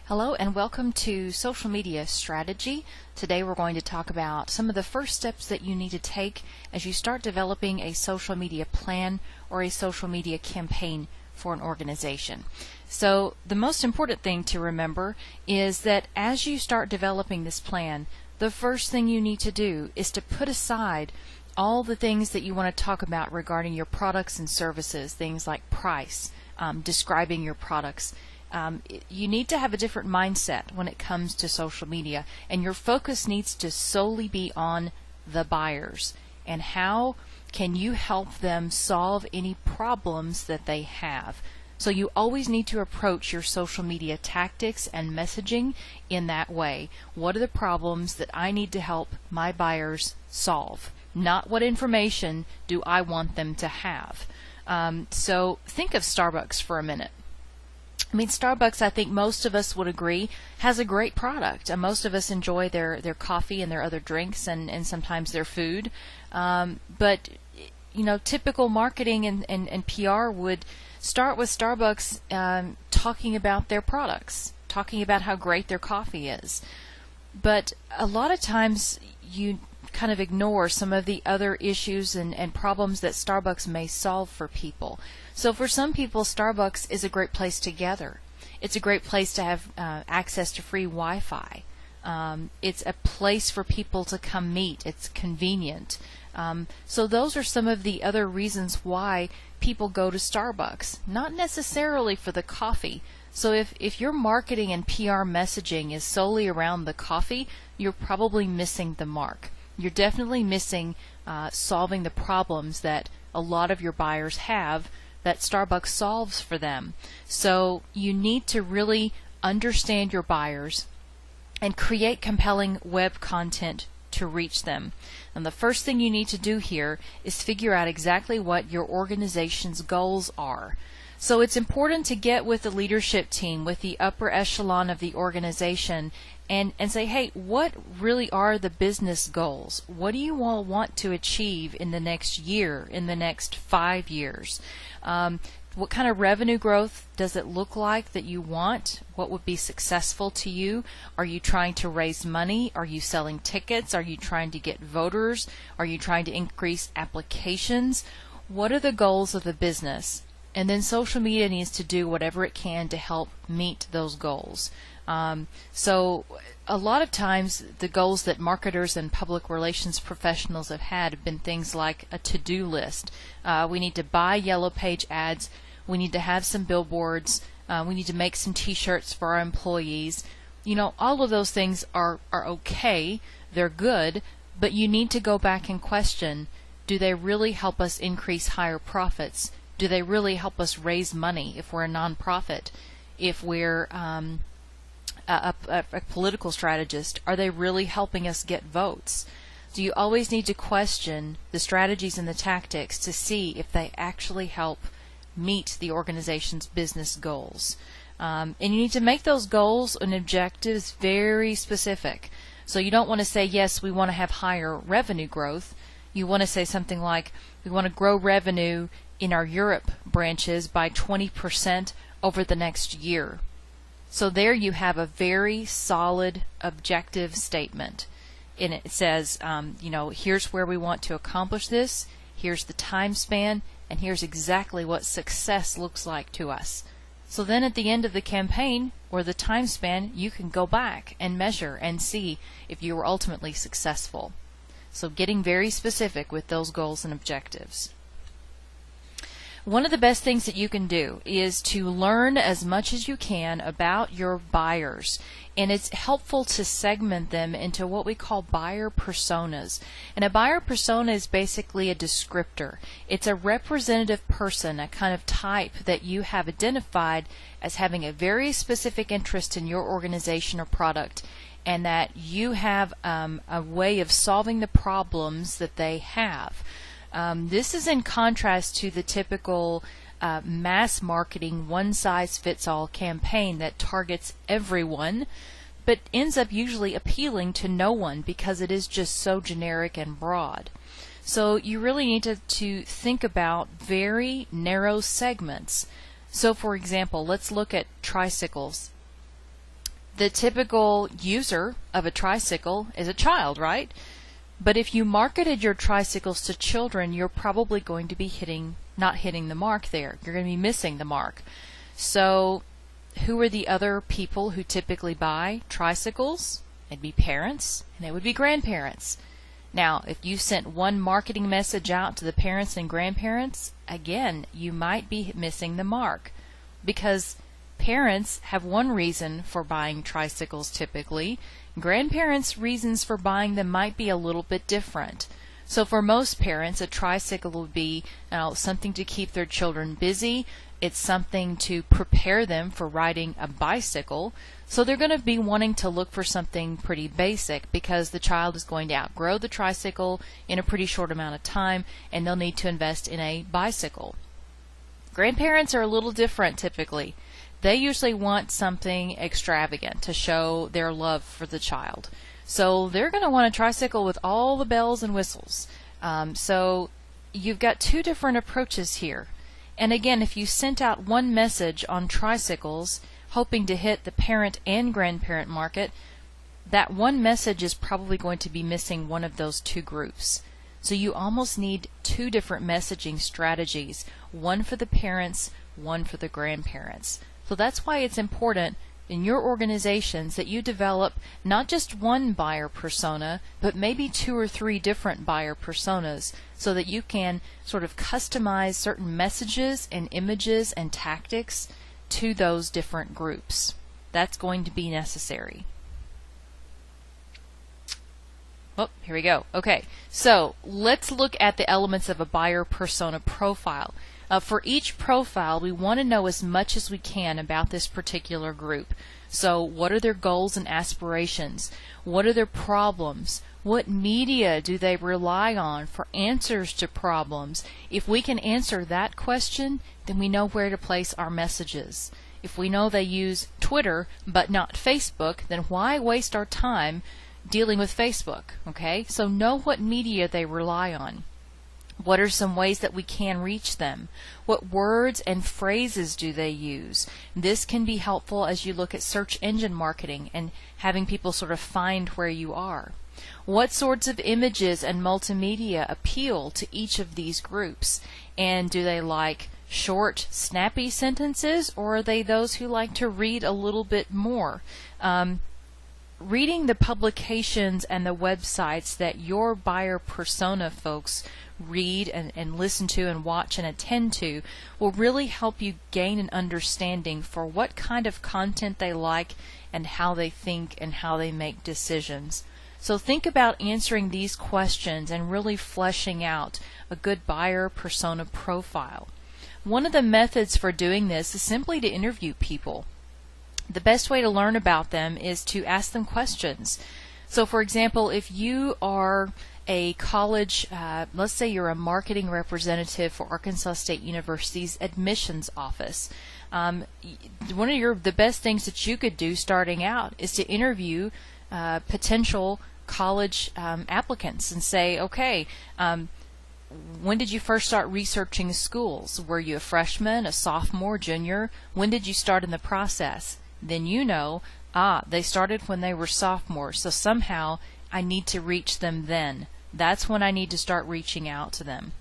Hello and welcome to Social Media Strategy. Today we're going to talk about some of the first steps that you need to take as you start developing a social media plan or a social media campaign for an organization. So the most important thing to remember is that as you start developing this plan, the first thing you need to do is to put aside all the things that you want to talk about regarding your products and services, things like price, describing your products. You need to have a different mindset when it comes to social media, and your focus needs to solely be on the buyers and how can you help them solve any problems that they have. So you always need to approach your social media tactics and messaging in that way. What are the problems that I need to help my buyers solve? Not what information do I want them to have. So think of Starbucks for a minute. I mean, Starbucks, I think most of us would agree, has a great product. And most of us enjoy their coffee and their other drinks and sometimes their food. But, you know, typical marketing and PR would start with Starbucks talking about their products, talking about how great their coffee is. But a lot of times you kind of ignore some of the other issues and problems that Starbucks may solve for people. So for some people, Starbucks is a great place to gather. It's a great place to have access to free Wi-Fi. It's a place for people to come meet. It's convenient. So those are some of the other reasons why people go to Starbucks, not necessarily for the coffee. So if your marketing and PR messaging is solely around the coffee, you're probably missing the mark. You're definitely missing solving the problems that a lot of your buyers have that Starbucks solves for them. So you need to really understand your buyers and create compelling web content to reach them. And the first thing you need to do here is figure out exactly what your organization's goals are. So it's important to get with the leadership team, with the upper echelon of the organization, and say, hey, what really are the business goals? What do you all want to achieve in the next year, in the next 5 years? What kind of revenue growth does it look like that you want? What would be successful to you? Are you trying to raise money? Are you selling tickets? Are you trying to get voters? Are you trying to increase applications? What are the goals of the business? And then social media needs to do whatever it can to help meet those goals. So a lot of times the goals that marketers and public relations professionals have been things like a to-do list. We need to buy yellow page ads. We need to have some billboards. We need to make some t-shirts for our employees. You know, all of those things are okay. They're good, but you need to go back and question, do they really help us increase higher profits? Do they really help us raise money if we're a nonprofit? If we're a political strategist, are they really helping us get votes? So you always need to question the strategies and the tactics to see if they actually help meet the organization's business goals. And you need to make those goals and objectives very specific. So you don't want to say, yes, we want to have higher revenue growth. You want to say something like, we want to grow revenue in our Europe branches by 20% over the next year. So there you have a very solid objective statement. And it says, you know, here's where we want to accomplish this, here's the time span, and here's exactly what success looks like to us. So then at the end of the campaign or the time span, you can go back and measure and see if you were ultimately successful. So getting very specific with those goals and objectives. One of the best things that you can do is to learn as much as you can about your buyers. And it's helpful to segment them into what we call buyer personas. And a buyer persona is basically a descriptor. It's a representative person, a kind of type that you have identified as having a very specific interest in your organization or product, and that you have a way of solving the problems that they have. This is in contrast to the typical mass marketing one-size-fits-all campaign that targets everyone, but ends up usually appealing to no one because it is just so generic and broad. So you really need to think about very narrow segments. So for example, let's look at tricycles. The typical user of a tricycle is a child, right? But if you marketed your tricycles to children, you're probably going to be not hitting the mark there. You're going to be missing the mark. So who are the other people who typically buy tricycles? It'd be parents, and it would be grandparents. Now, if you sent one marketing message out to the parents and grandparents, again, you might be missing the mark, because parents have one reason for buying tricycles typically. Grandparents' reasons for buying them might be a little bit different. So for most parents, a tricycle would be something to keep their children busy. It's something to prepare them for riding a bicycle. So they're going to be wanting to look for something pretty basic, because the child is going to outgrow the tricycle in a pretty short amount of time, and they'll need to invest in a bicycle. Grandparents are a little different typically. They usually want something extravagant to show their love for the child. So they're going to want a tricycle with all the bells and whistles. So you've got two different approaches here. And again, if you sent out one message on tricycles hoping to hit the parent and grandparent market, that one message is probably going to be missing one of those two groups. So you almost need two different messaging strategies, one for the parents, one for the grandparents. So that's why it's important in your organizations that you develop not just one buyer persona, but maybe 2 or 3 different buyer personas, so that you can sort of customize certain messages and images and tactics to those different groups. That's going to be necessary. Oh, here we go. Okay, so let's look at the elements of a buyer persona profile. For each profile, we want to know as much as we can about this particular group. So what are their goals and aspirations? What are their problems? What media do they rely on for answers to problems? If we can answer that question, then we know where to place our messages. If we know they use Twitter but not Facebook, then why waste our time dealing with Facebook? Okay, so know what media they rely on. What are some ways that we can reach them? What words and phrases do they use? This can be helpful as you look at search engine marketing and having people sort of find where you are. What sorts of images and multimedia appeal to each of these groups? And do they like short, snappy sentences, or are they those who like to read a little bit more? Reading the publications and the websites that your buyer persona folks read and listen to and watch and attend to will really help you gain an understanding for what kind of content they like and how they think and how they make decisions. So think about answering these questions and really fleshing out a good buyer persona profile. One of the methods for doing this is simply to interview people. The best way to learn about them is to ask them questions. So for example, if you are a college, let's say you're a marketing representative for Arkansas State University's admissions office, one of the best things that you could do starting out is to interview potential college applicants and say, okay, when did you first start researching schools? Were you a freshman, a sophomore, junior? When did you start in the process? Then you know, they started when they were sophomores, so somehow I need to reach them then. That's when I need to start reaching out to them.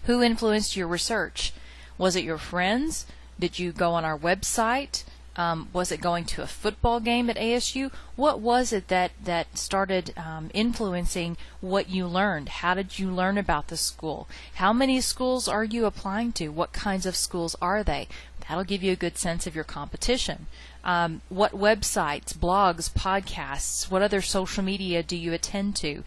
Who influenced your research? Was it your friends? Did you go on our website? Was it going to a football game at ASU? What was it that started influencing what you learned? How did you learn about the school? How many schools are you applying to? What kinds of schools are they? That'll give you a good sense of your competition. What websites, blogs, podcasts, what other social media do you attend to?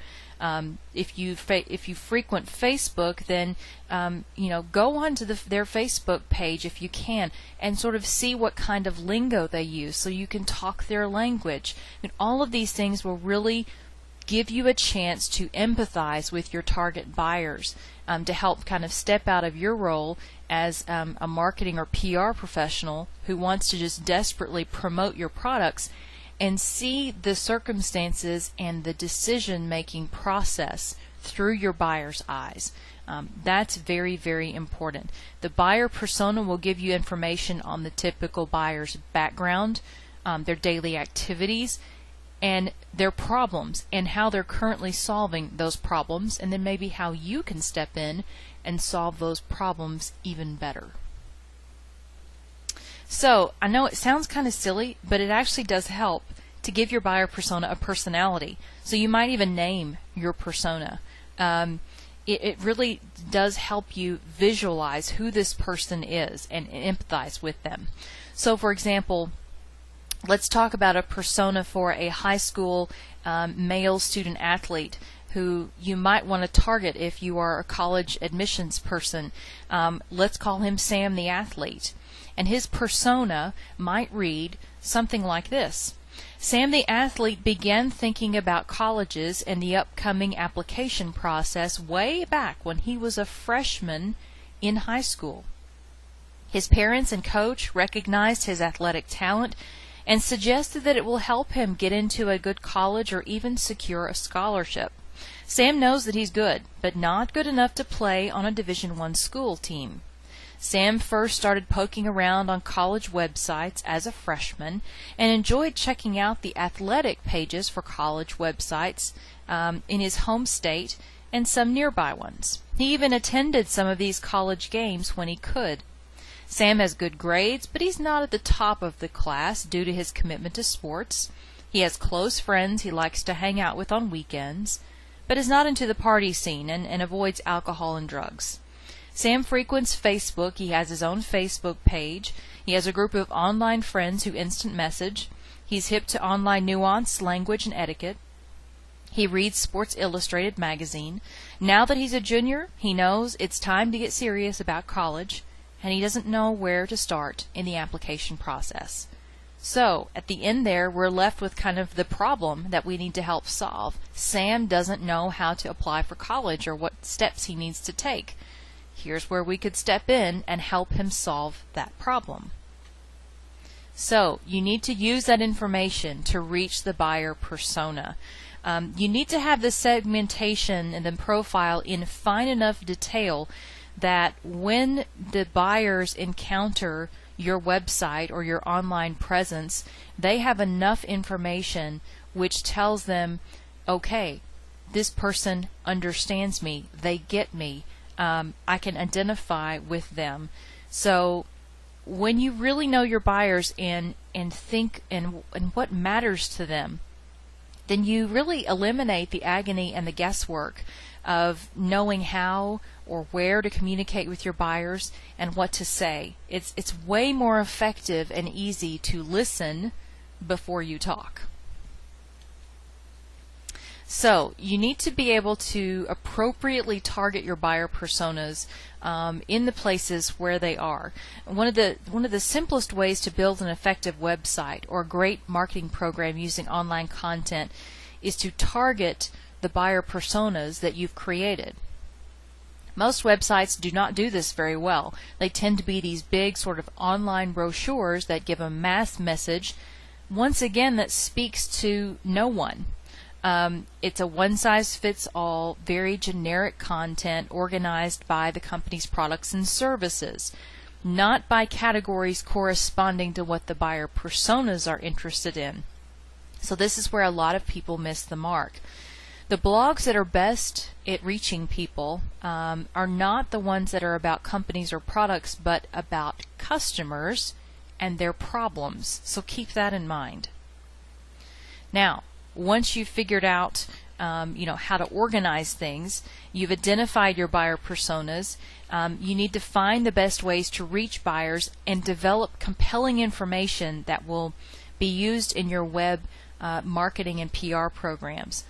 If you frequent Facebook, then go onto their Facebook page if you can, and sort of see what kind of lingo they use, so you can talk their language. And all of these things will really give you a chance to empathize with your target buyers, to help kind of step out of your role as a marketing or PR professional who wants to just desperately promote your products, and see the circumstances and the decision-making process through your buyer's eyes. That's very, very important. The buyer persona will give you information on the typical buyer's background, their daily activities, and their problems, and how they're currently solving those problems, and then maybe how you can step in and solve those problems even better. So I know it sounds kind of silly, but it actually does help to give your buyer persona a personality. So you might even name your persona. It really does help you visualize who this person is and empathize with them. So for example, let's talk about a persona for a high school male student athlete who you might want to target if you are a college admissions person. Let's call him Sam the athlete. And his persona might read something like this. Sam the athlete began thinking about colleges and the upcoming application process way back when he was a freshman in high school. His parents and coach recognized his athletic talent and suggested that it will help him get into a good college or even secure a scholarship. Sam knows that he's good, but not good enough to play on a Division I school team. Sam first started poking around on college websites as a freshman and enjoyed checking out the athletic pages for college websites in his home state and some nearby ones. He even attended some of these college games when he could. Sam has good grades, but he's not at the top of the class due to his commitment to sports. He has close friends he likes to hang out with on weekends, but is not into the party scene and avoids alcohol and drugs. Sam frequents Facebook. He has his own Facebook page. He has a group of online friends who instant message. He's hip to online nuance, language, and etiquette. He reads Sports Illustrated magazine. Now that he's a junior, he knows it's time to get serious about college, and he doesn't know where to start in the application process. So, at the end there, we're left with kind of the problem that we need to help solve. Sam doesn't know how to apply for college or what steps he needs to take. Here's where we could step in and help him solve that problem. So, you need to use that information to reach the buyer persona. You need to have the segmentation and the profile in fine enough detail that when the buyers encounter your website or your online presence, they have enough information which tells them, okay, this person understands me, they get me, I can identify with them. So when you really know your buyers and think and what matters to them, then you really eliminate the agony and the guesswork of knowing how or where to communicate with your buyers and what to say. It's way more effective and easy to listen before you talk. So you need to be able to appropriately target your buyer personas in the places where they are. One of the simplest ways to build an effective website or a great marketing program using online content is to target the buyer personas that you've created. Most websites do not do this very well. They tend to be these big sort of online brochures that give a mass message, once again, that speaks to no one. It's a one-size-fits-all, very generic content organized by the company's products and services, not by categories corresponding to what the buyer personas are interested in. So this is where a lot of people miss the mark. The blogs that are best at reaching people are not the ones that are about companies or products, but about customers and their problems. So keep that in mind. Now, once you've figured out how to organize things, you've identified your buyer personas, you need to find the best ways to reach buyers and develop compelling information that will be used in your web marketing and PR programs.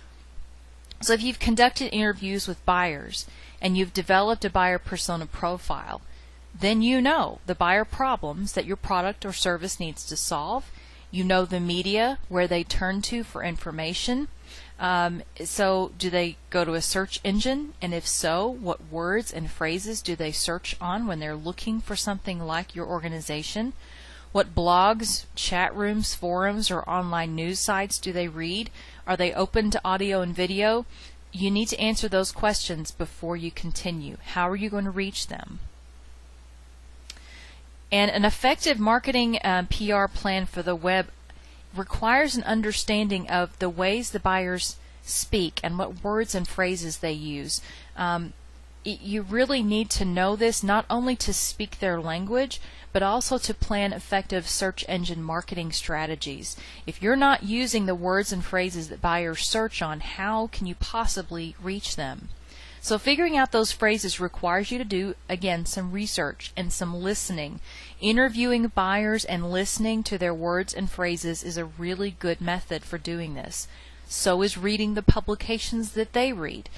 So if you've conducted interviews with buyers and you've developed a buyer persona profile, then you know the buyer problems that your product or service needs to solve. You know the media where they turn to for information. So do they go to a search engine? And if so, what words and phrases do they search on when they're looking for something like your organization? What blogs, chat rooms, forums, or online news sites do they read? Are they open to audio and video? You need to answer those questions before you continue. How are you going to reach them? And an effective marketing PR plan for the web requires an understanding of the ways the buyers speak and what words and phrases they use. You really need to know this not only to speak their language, but also to plan effective search engine marketing strategies. If you're not using the words and phrases that buyers search on, how can you possibly reach them? So figuring out those phrases requires you to do, again, some research and some listening. Interviewing buyers and listening to their words and phrases is a really good method for doing this. So is reading the publications that they read.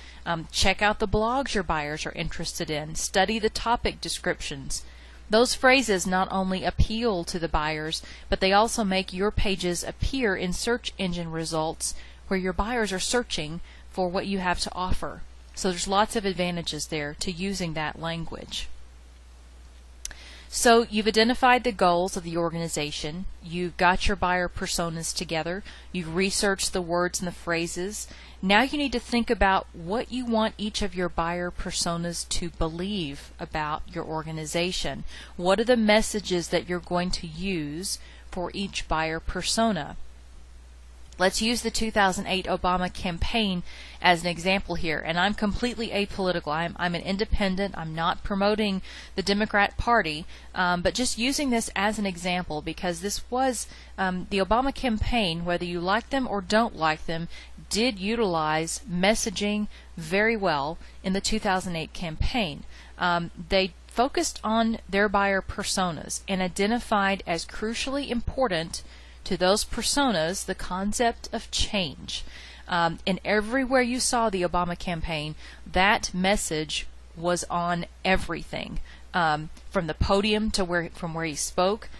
Check out the blogs your buyers are interested in. Study the topic descriptions. Those phrases not only appeal to the buyers, but they also make your pages appear in search engine results where your buyers are searching for what you have to offer. So there's lots of advantages there to using that language. So you've identified the goals of the organization, you've got your buyer personas together, you've researched the words and the phrases. Now you need to think about what you want each of your buyer personas to believe about your organization. What are the messages that you're going to use for each buyer persona? Let's use the 2008 Obama campaign as an example here. And I'm completely apolitical. I'm an independent. I'm not promoting the Democrat Party, but just using this as an example because this was the Obama campaign, whether you like them or don't like them, did utilize messaging very well in the 2008 campaign. They focused on their buyer personas and identified as crucially important to those personas the concept of change. And everywhere you saw the Obama campaign, that message was on everything, from the podium to from where he spoke,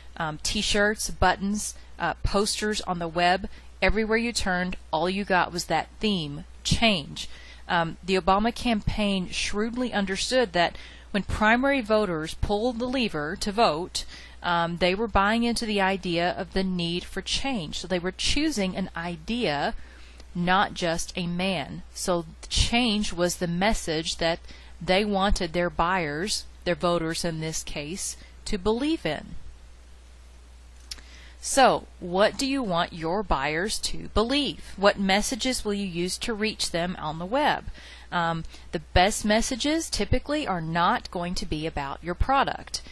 t-shirts, buttons, posters on the web. Everywhere you turned, all you got was that theme, change. The Obama campaign shrewdly understood that when primary voters pulled the lever to vote, they were buying into the idea of the need for change. So they were choosing an idea, not just a man. So change was the message that they wanted their buyers, their voters in this case, to believe in. So, what do you want your buyers to believe? What messages will you use to reach them on the web? The best messages typically are not going to be about your product.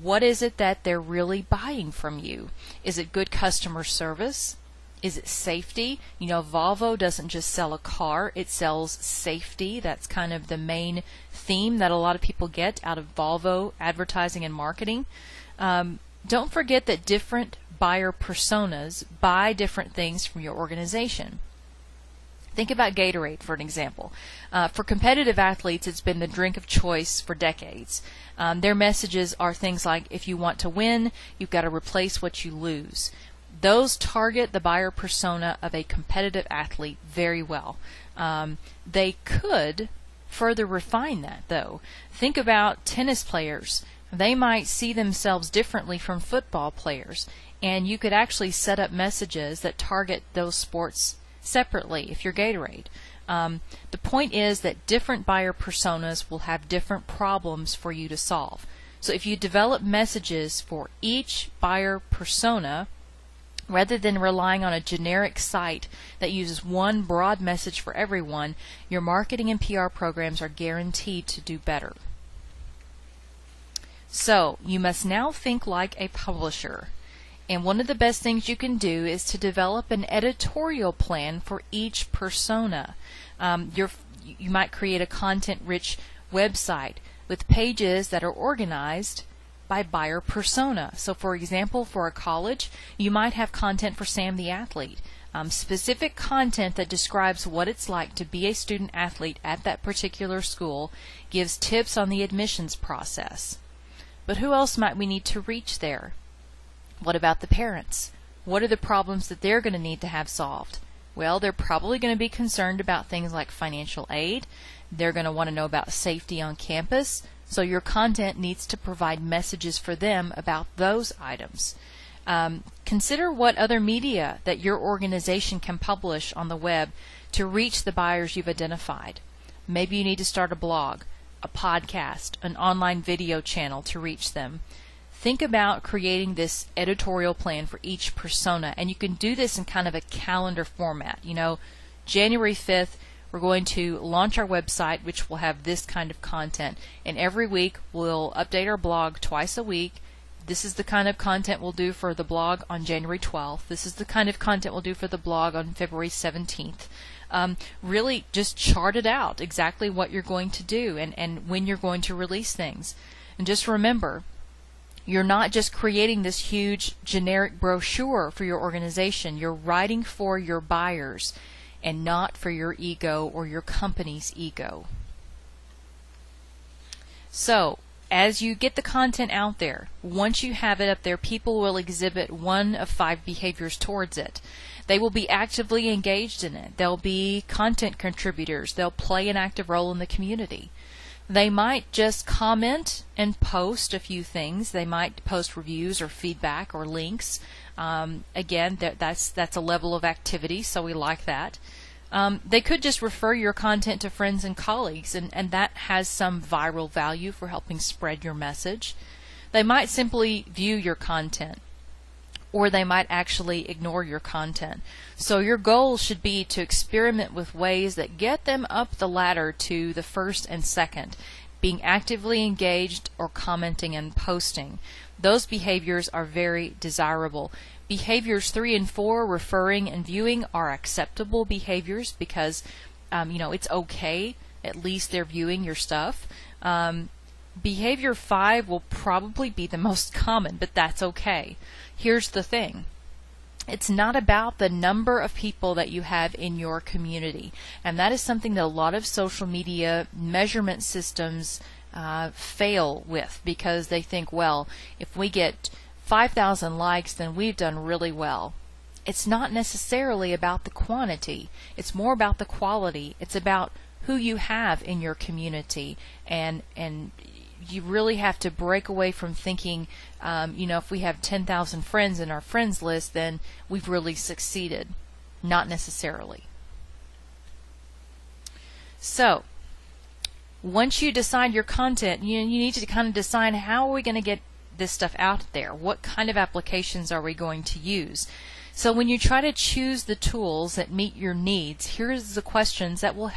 What is it that they're really buying from you? Is it good customer service? Is it safety? You know, Volvo doesn't just sell a car, it sells safety. That's kind of the main theme that a lot of people get out of Volvo advertising and marketing. Don't forget that different buyer personas buy different things from your organization. Think about Gatorade for an example. For competitive athletes, it's been the drink of choice for decades. Their messages are things like, if you want to win, you've got to replace what you lose. Those target the buyer persona of a competitive athlete very well. They could further refine that, though. Think about tennis players. They might see themselves differently from football players, and you could actually set up messages that target those sports separately if you're Gatorade. The point is that different buyer personas will have different problems for you to solve. So if you develop messages for each buyer persona, rather than relying on a generic site that uses one broad message for everyone, your marketing and PR programs are guaranteed to do better. So, you must now think like a publisher. And one of the best things you can do is to develop an editorial plan for each persona. You might create a content-rich website with pages that are organized by buyer persona. So for example, for a college, you might have content for Sam the athlete. Specific content that describes what it's like to be a student athlete at that particular school, gives tips on the admissions process. But who else might we need to reach there? What about the parents? What are the problems that they're going to need to have solved? Well, they're probably going to be concerned about things like financial aid. They're going to want to know about safety on campus. So your content needs to provide messages for them about those items. Consider what other media that your organization can publish on the web to reach the buyers you've identified. Maybe you need to start a blog, a podcast, an online video channel to reach them. think about creating this editorial plan for each persona, and you can do this in kind of a calendar format. You know, January 5th, we're going to launch our website, which will have this kind of content, and every week we'll update our blog twice a week. This is the kind of content we'll do for the blog on January 12th. This is the kind of content we'll do for the blog on February 17th. Really just chart it out exactly what you're going to do and when you're going to release things. And just remember, you're not just creating this huge generic brochure for your organization. You're writing for your buyers and not for your ego or your company's ego. So, as you get the content out there, once you have it up there, people will exhibit one of 5 behaviors towards it. They will be actively engaged in it. They'll be content contributors. They'll play an active role in the community. They might just comment and post a few things. They might post reviews or feedback or links. Again, that's a level of activity, so we like that. They could just refer your content to friends and colleagues, and that has some viral value for helping spread your message. They might simply view your content, or they might actually ignore your content. So your goal should be to experiment with ways that get them up the ladder to the first and second, being actively engaged or commenting and posting. Those behaviors are very desirable. Behaviors 3 and 4, referring and viewing, are acceptable behaviors because it's okay. At least they're viewing your stuff. Behavior 5 will probably be the most common, but that's okay. Here's the thing. It's not about the number of people that you have in your community, and that is something that a lot of social media measurement systems fail with, because they think, well, if we get 5,000 likes, then we've done really well. It's not necessarily about the quantity. It's more about the quality. It's about who you have in your community, and you really have to break away from thinking, if we have 10,000 friends in our friends list, then we've really succeeded. Not necessarily. So, once you decide your content, you need to kind of decide, how are we going to get this stuff out there? What kind of applications are we going to use? So when you try to choose the tools that meet your needs, here's the questions that will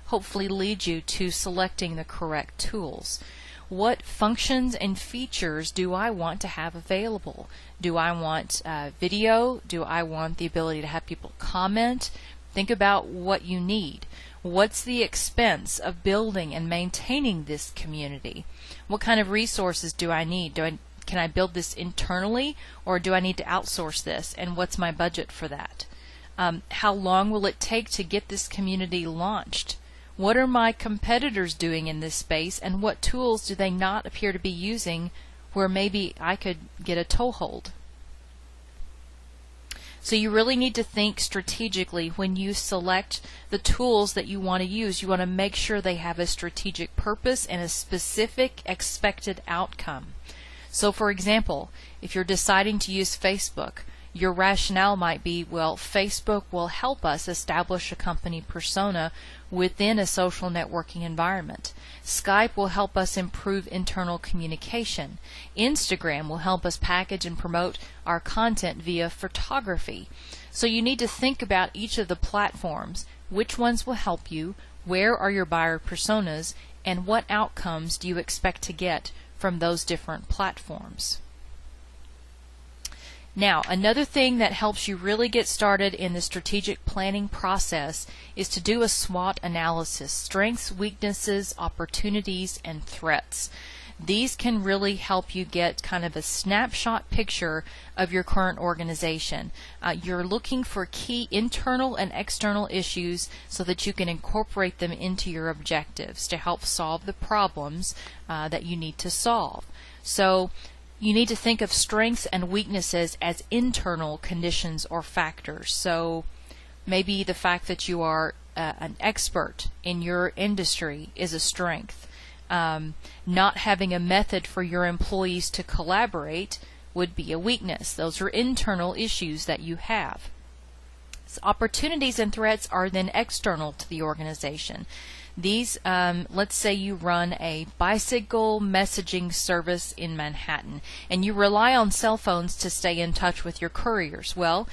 hopefully lead you to selecting the correct tools. What functions and features do I want to have available? Do I want video? Do I want the ability to have people comment? Think about what you need. What's the expense of building and maintaining this community? What kind of resources do I need? Can I build this internally, or do I need to outsource this? And what's my budget for that? How long will it take to get this community launched? What are my competitors doing in this space, and what tools do they not appear to be using where maybe I could get a toehold? So you really need to think strategically when you select the tools that you want to use. You want to make sure they have a strategic purpose and a specific expected outcome. So for example, if you're deciding to use Facebook, your rationale might be, well, Facebook will help us establish a company persona within a social networking environment. Skype will help us improve internal communication. Instagram will help us package and promote our content via photography. So you need to think about each of the platforms. Which ones will help you? Where are your buyer personas? And what outcomes do you expect to get from those different platforms? Now, another thing that helps you really get started in the strategic planning process is to do a SWOT analysis: strengths, weaknesses, opportunities, and threats. These can really help you get kind of a snapshot picture of your current organization. You're looking for key internal and external issues so that you can incorporate them into your objectives to help solve the problems that you need to solve. So you need to think of strengths and weaknesses as internal conditions or factors. So maybe the fact that you are an expert in your industry is a strength. Not having a method for your employees to collaborate would be a weakness. Those are internal issues that you have. So opportunities and threats are then external to the organization. These, let's say you run a bicycle messaging service in Manhattan, and you rely on cell phones to stay in touch with your couriers. Well,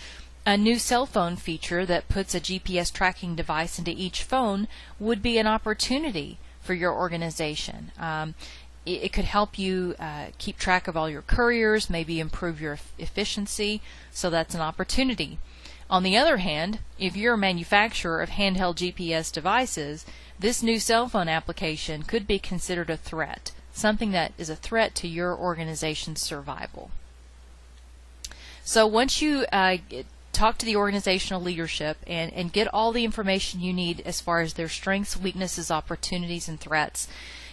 a new cell phone feature that puts a GPS tracking device into each phone would be an opportunity for your organization. It could help you keep track of all your couriers, maybe improve your efficiency, so that's an opportunity. On the other hand, if you're a manufacturer of handheld GPS devices, this new cell phone application could be considered a threat, something that is a threat to your organization's survival. So once you talk to the organizational leadership and get all the information you need as far as their strengths, weaknesses, opportunities, and threats,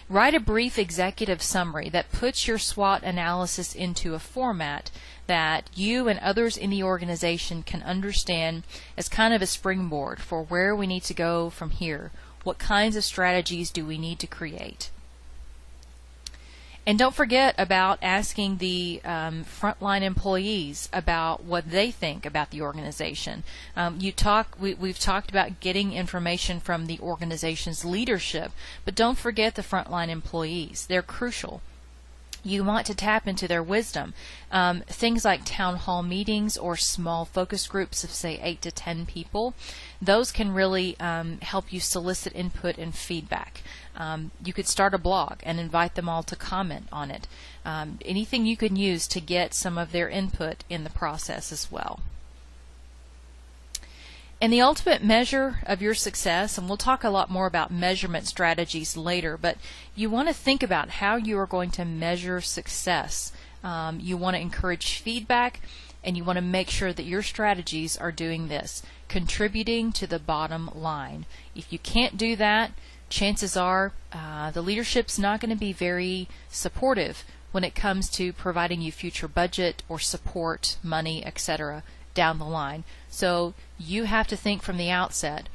write a brief executive summary that puts your SWOT analysis into a format that you and others in the organization can understand as kind of a springboard for where we need to go from here. What kinds of strategies do we need to create? And don't forget about asking the frontline employees about what they think about the organization. We've talked about getting information from the organization's leadership, but don't forget the frontline employees. They're crucial. You want to tap into their wisdom. Things like town hall meetings or small focus groups of, say, 8 to 10 people, those can really help you solicit input and feedback. You could start a blog and invite them all to comment on it. Anything you can use to get some of their input in the process as well. And the ultimate measure of your success, and we'll talk a lot more about measurement strategies later, but you want to think about how you are going to measure success. You want to encourage feedback, and you want to make sure that your strategies are doing this, contributing to the bottom line. If you can't do that, chances are the leadership's not going to be very supportive when it comes to providing you future budget or support, money, etc. down the line. So you have to think from the outset,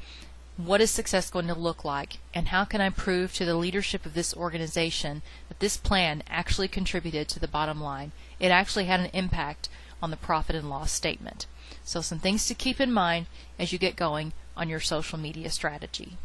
what is success going to look like, and how can I prove to the leadership of this organization that this plan actually contributed to the bottom line? It actually had an impact on the profit and loss statement. So some things to keep in mind as you get going on your social media strategy.